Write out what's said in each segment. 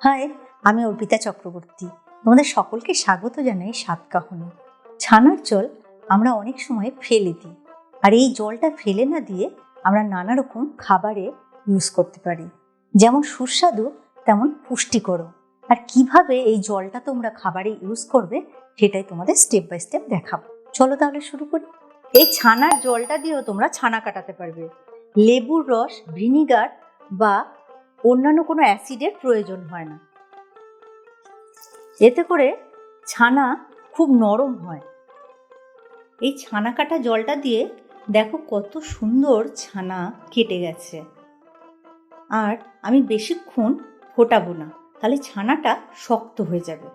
High, আমি অর্পিতা চক্রবর্তী। তোমাদের সকলকে স্বাগত জানাই সাতকাহনে। ছানার জল আমরা অনেক সময় ফেলে দিই, আর এই জলটা ফেলে না দিয়ে আমরা নানা রকম খাবারে ইউজ করতে পারি, যেমন সুস্বাদু তেমন পুষ্টিকরও। আর কিভাবে এই জলটা তোমরা খাবারে ইউজ করবে সেটাই তোমাদের স্টেপ বাই স্টেপ দেখাবো। চলো তাহলে শুরু করি। এই ছানার জলটা দিয়েও তোমরা ছানা কাটাতে পারবে। লেবুর রস, ভিনিগার বা অন্যান্য কোনো অ্যাসিডের প্রয়োজন হয় না। এতে করে ছানা খুব নরম হয়। এই ছানা কাটা জলটা দিয়ে দেখো কত সুন্দর ছানা কেটে গেছে। আর আমি বেশিক্ষণ ফোটাবো না, তাহলে ছানাটা শক্ত হয়ে যাবে।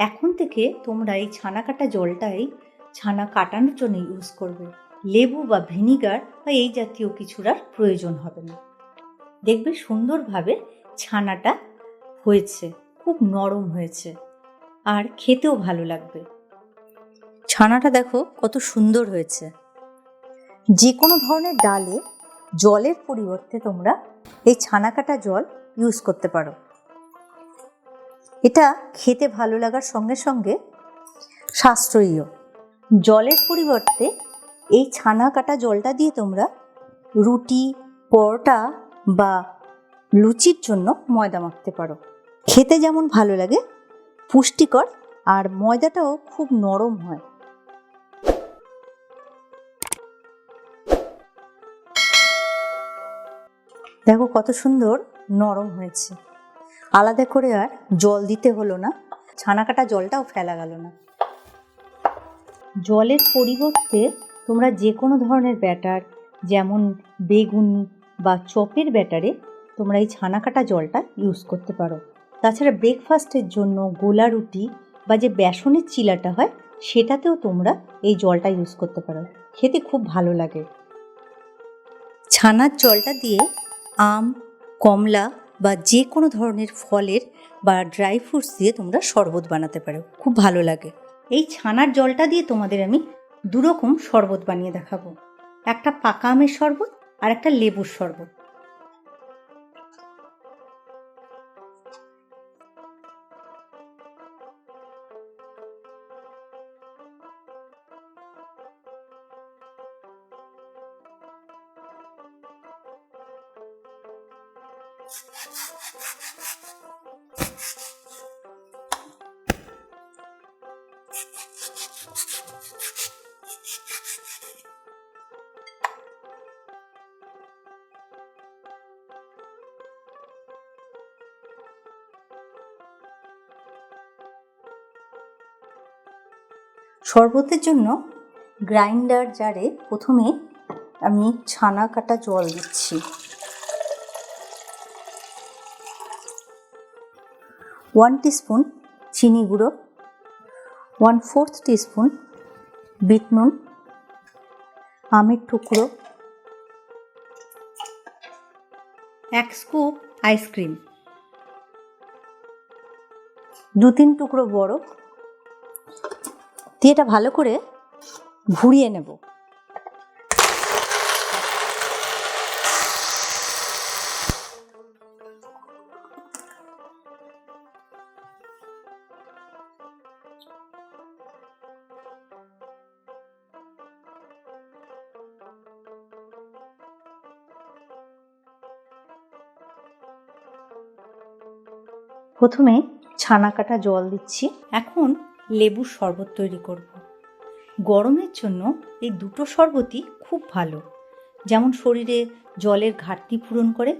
এখন থেকে তোমরা এই ছানা কাটা জলটাই ছানা কাটানোর জন্য ইউজ করবে। লেবু বা ভিনিগার বা এই জাতীয় কিছুর আর প্রয়োজন হবে না। দেখবে সুন্দরভাবে ছানাটা হয়েছে, খুব নরম হয়েছে, আর খেতেও ভালো লাগবে। ছানাটা দেখো কত সুন্দর হয়েছে। যে কোনো ধরনের ডালে জলের পরিবর্তে তোমরা এই ছানা কাটা জল ইউজ করতে পারো। এটা খেতে ভালো লাগার সঙ্গে সঙ্গে সাশ্রয়ীও। জলের পরিবর্তে এই ছানা কাটা জলটা দিয়ে তোমরা রুটি, পরোটা বা লুচির জন্য ময়দা মাখতে পারো। খেতে যেমন ভালো লাগে, পুষ্টিকর, আর ময়দাটাও খুব নরম হয়। দেখো কত সুন্দর নরম হয়েছে। আলাদা করে আর জল দিতে হলো না, ছানা কাটা জলটাও ফেলা গেল না। জলের পরিবর্তে তোমরা যে কোনো ধরনের ব্যাটার, যেমন বেগুনি বা চপের ব্যাটারে তোমরা এই ছানা কাটা জলটা ইউজ করতে পারো। তাছাড়া ব্রেকফাস্টের জন্য গোলা রুটি বা যে বেসনের চিলাটা হয় সেটাতেও তোমরা এই জলটা ইউজ করতে পারো। খেতে খুব ভালো লাগে। ছানার জলটা দিয়ে আম, কমলা বা যে কোনো ধরনের ফলের বা ড্রাই ফ্রুটস দিয়ে তোমরা শরবত বানাতে পারো, খুব ভালো লাগে। এই ছানার জলটা দিয়ে তোমাদের আমি দুরকম শরবত বানিয়ে দেখাবো। একটা পাকা আমের শরবত আর একটা লেবুর শরবত। শরবতের জন্য গ্রাইন্ডার জারে প্রথমে আমি ছানা কাটা জল দিচ্ছি। 1 টিস্পুন চিনি গুঁড়ো, 1/4 টিস্পুন বিট নুন, আমের টুকরো, 1 স্কুপ আইসক্রিম, 2-3 টুকরো বরফ দিয়ে এটা ভালো করে ঘুরিয়ে নেব। প্রথমে ছানা কাটা জল দিচ্ছি। এখন লেবুর শরবত তৈরি করব। গরমের জন্য এই দুটো শরবতই খুব ভালো। যেমন শরীরে জলের ঘাটতি পূরণ করে,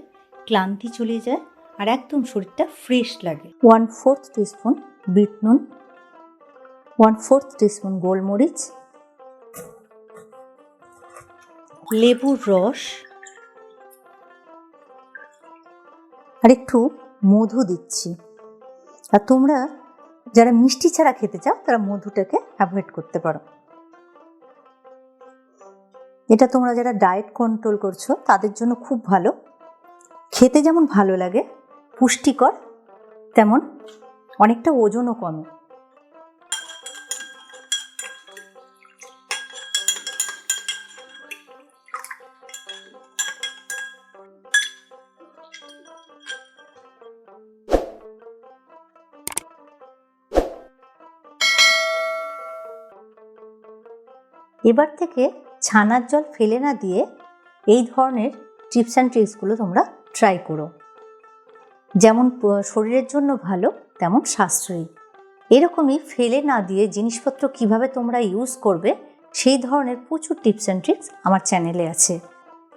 ক্লান্তি চলে যায়, আর একদম শরীরটা ফ্রেশ লাগে। 1/4 টিস্পুন বিট নুন, 1/4 টিস্পুন গোলমরিচ, লেবুর রস, আর একটু মধু দিচ্ছি। আর তোমরা যারা মিষ্টি ছাড়া খেতে চাও তারা মধুটাকে অ্যাভয়েড করতে পারো। এটা তোমরা যারা ডায়েট কন্ট্রোল করছো তাদের জন্য খুব ভালো। খেতে যেমন ভালো লাগে, পুষ্টিকর, তেমন অনেকটা ওজনও কমে। এবার থেকে ছানার জল ফেলে না দিয়ে এই ধরনের টিপস অ্যান্ড ট্রিক্সগুলো তোমরা ট্রাই করো। যেমন শরীরের জন্য ভালো, তেমন সাশ্রয়ী। এরকমই ফেলে না দিয়ে জিনিসপত্র কিভাবে তোমরা ইউজ করবে সেই ধরনের প্রচুর টিপস অ্যান্ড ট্রিক্স আমার চ্যানেলে আছে।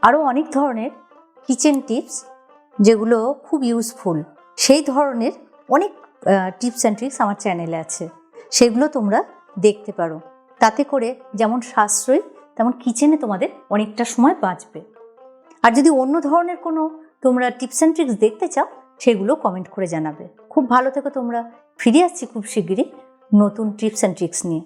আরও অনেক ধরনের কিচেন টিপস যেগুলো খুব ইউজফুল, সেই ধরনের অনেক টিপস অ্যান্ড ট্রিক্স আমার চ্যানেলে আছে, সেগুলো তোমরা দেখতে পারো। তাতে করে যেমন সাশ্রয়ী, তেমন কিচেনে তোমাদের অনেকটা সময় বাঁচবে। আর যদি অন্য ধরনের কোনো তোমরা টিপস অ্যান্ড ট্রিক্স দেখতে চাও, সেগুলো কমেন্ট করে জানাবে। খুব ভালো থেকো তোমরা। ফিরে আসছি খুব শিগগিরই নতুন টিপস অ্যান্ড ট্রিক্স নিয়ে।